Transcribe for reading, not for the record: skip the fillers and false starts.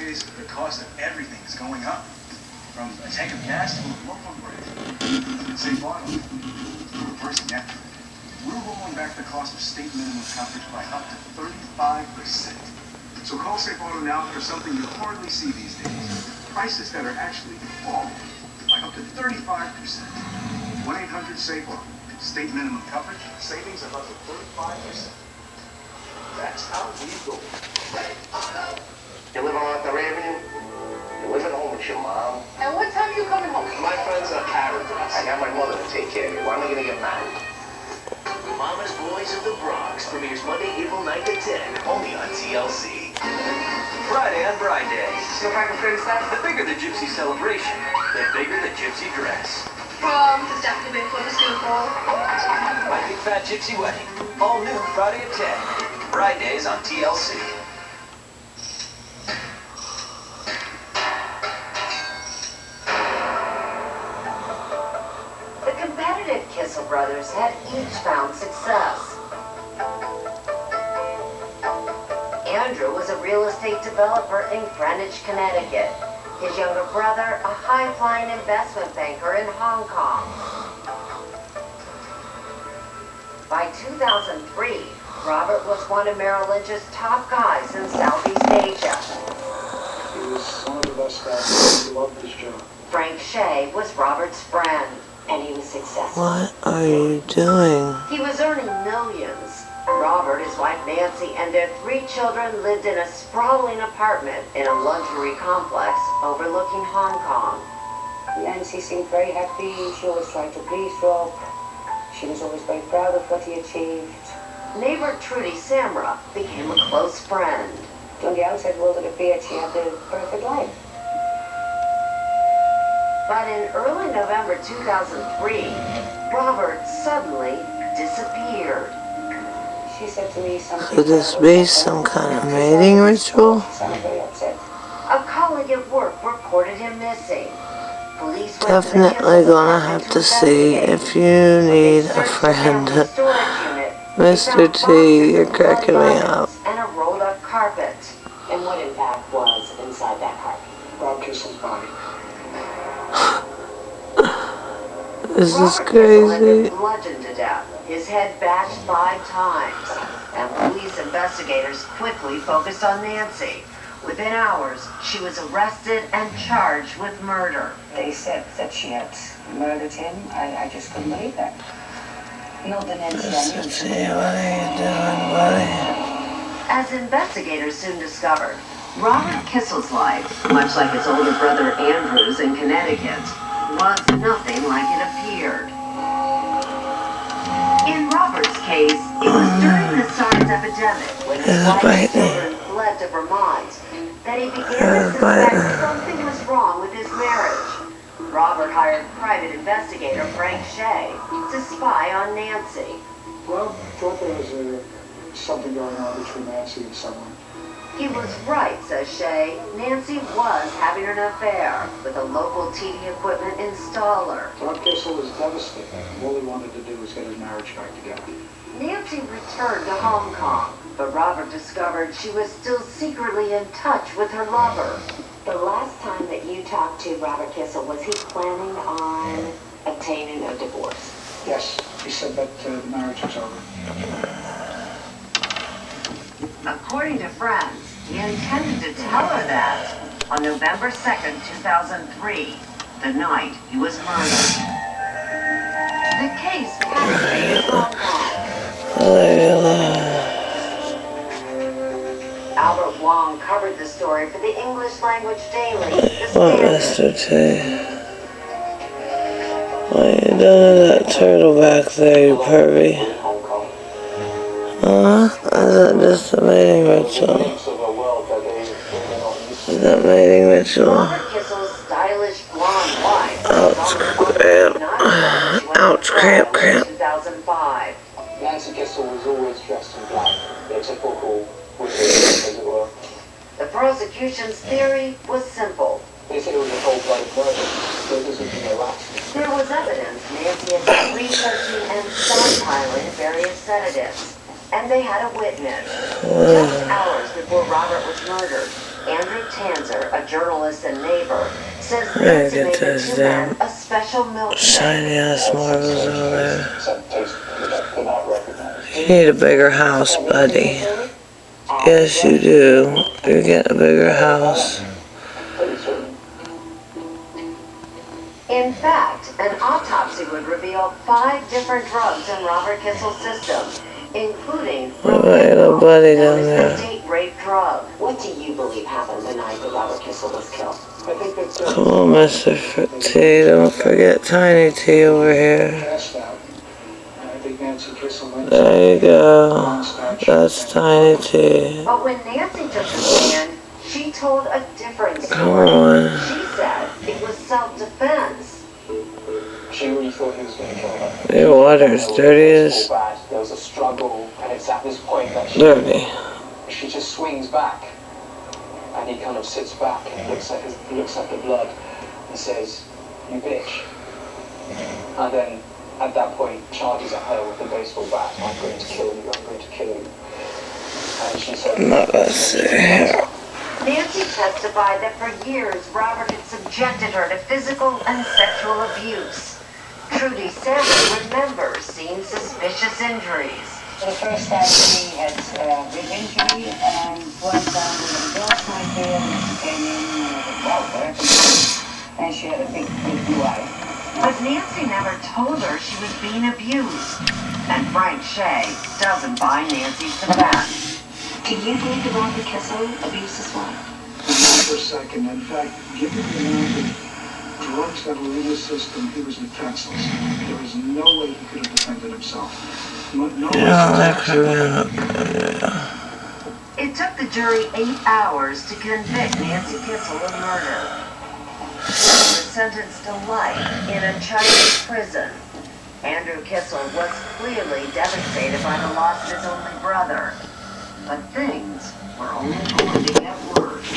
days, the cost of everything is going up. From a tank of gas to a loaf of bread. Say bottom. We're reversing that trend. We're rolling back the cost of state minimum coverage by up to 35%. So call Safe Auto now for something you hardly see these days. Prices that are actually falling by up to 35%. 1-800-SAFE-AUTO. State minimum coverage, savings of up to 35%. That's how we go. You live on Arthur Avenue? You live at home with your mom? And what time are you coming home? My friends are paradise. I got my mother to take care of you. Why am I going to get married? Mama's Boys of the Bronx premieres Monday, April 9th at 10, only on TLC. Friday on Bride Day. So if I can finish that? The bigger the Gypsy celebration, the bigger the Gypsy dress. Prom has definitely been for the school. My Big Fat Gypsy Wedding. All new Friday at 10. Bride Days on TLC. The competitive Kissel brothers had each found success. Andrew was a real estate developer in Greenwich, Connecticut. His younger brother, a high-flying investment banker in Hong Kong. By 2003, Robert was one of Merrill Lynch's top guys in Southeast Asia. He was one of the best guys. He loved his job. Frank Shea was Robert's friend, and he was successful. What are you doing? He was earning millions. Robert, his wife Nancy, and their 3 children lived in a sprawling apartment in a luxury complex overlooking Hong Kong. Nancy seemed very happy. She always tried to please Rob. She was always very proud of what he achieved. Neighbor Trudy Samra became a close friend. On the outside world, it appeared she had the perfect life. But in early November 2003, Robert suddenly disappeared. She said to me something. Could this be some kind of mating ritual? Sounded very upset. A colleague at work reported him missing. Police went to the Definitely Kissel gonna apartment have to to see investigate. if you need a Searched the friend. family storage unit. They Mr. found T, boxes you're of cracking me bloody up. items and a rolled-up carpet. And what in fact was inside that carpet? Rob Kissel's body. This is Robert Kissel had been crazy. bludgeoned to death, his head bashed 5 times, and police investigators quickly focused on Nancy. Within hours, she was arrested and charged with murder. They said that she had murdered him. I just couldn't believe that. Not the Nancy I Mr. knew. T, what are you doing, buddy? As investigators soon discovered, Robert Kissel's life, much like his older brother Andrew's in Connecticut, was nothing like it appeared. In Robert's case, it was during the SARS epidemic when his wife and children fled to Vermont that he began to suspect something was wrong with his marriage. Robert hired private investigator Frank Shea to spy on Nancy. Rob thought there was something going on between Nancy and someone. He was right, says Shea. Nancy was having an affair with a local TV equipment installer. Rob Kissel was devastated. All he wanted to do was get his marriage back together. Nancy returned to Hong Kong, but Robert discovered she was still secretly in touch with her lover. The last time that you talked to Robert Kissel, was he planning on obtaining a divorce? Yes, he said that the marriage was over. According to friends, he intended to tell her that on November 2nd, 2003, the night he was murdered. The case fascinated Hong Kong. Albert Wong covered the story for the English language daily, The What, Standard. Mr. T? What are you doing to that turtle back there, you pervy? Hong Kong. Is that just a mating ritual? Of a world that they're not used to. Is that mating ritual? Robert Kissel's stylish blonde wife. Ouch, cramp, cramp. 2005. Nancy Kissel was always dressed in black. The typical women, as it were. The prosecution's theory was simple. They said it was a cold-blooded murder. There doesn't be no accident. There was evidence Nancy had been researching and stockpiling various sedatives. And they had a witness. Just hours before Robert was murdered, Andrew Tanzer, a journalist and neighbor, says I Nancy get made the those two men damn a special milkshake. shiny ass marbles over there. Some taste which I could not recognize. You need a bigger house, buddy. Yes, you do. You get a bigger house. In fact, an autopsy would reveal 5 different drugs in Robert Kissel's system, including What about your little buddy down known as there? the date rape drug. What do you believe happened the night that Robert Kissel was killed? I think that Come on, Mr. T. Don't forget Tiny T over here. passed out. And I think Nancy Kissel went There you go. That's Tiny T. But when Nancy took the stand, she told a different Come story. on. She said it was self-defense. She really thought he was going to kill her. Your water's dirty as There was a struggle, and it's at this point that dirty. she just swings back, and he kind of sits back and looks at the blood and says, "You bitch." And then at that point charges at her with the baseball bat. "I'm going to kill you, I'm going to kill you." And she said, I'm not gonna sit here. Nancy testified that for years Robert had subjected her to physical and sexual abuse. Trudy Salmon remembers seeing suspicious injuries. For the first time, she had rib injury and went down with a glass right there, and she came in with a welder, and she had a big blue eye. But Nancy never told her she was being abused. And Frank Shea doesn't buy Nancy's defense. Do you think that Robert Kissel abused his wife? Not for a second. In fact, given the amount of drugs that were in his system, he was defenseless. There is no way he could have defended himself. No It took the jury 8 hours to convict Nancy Kissel of murder. She was sentenced to life in a Chinese prison. Andrew Kissel was clearly devastated by the loss of his only brother. But things were only going to get worse.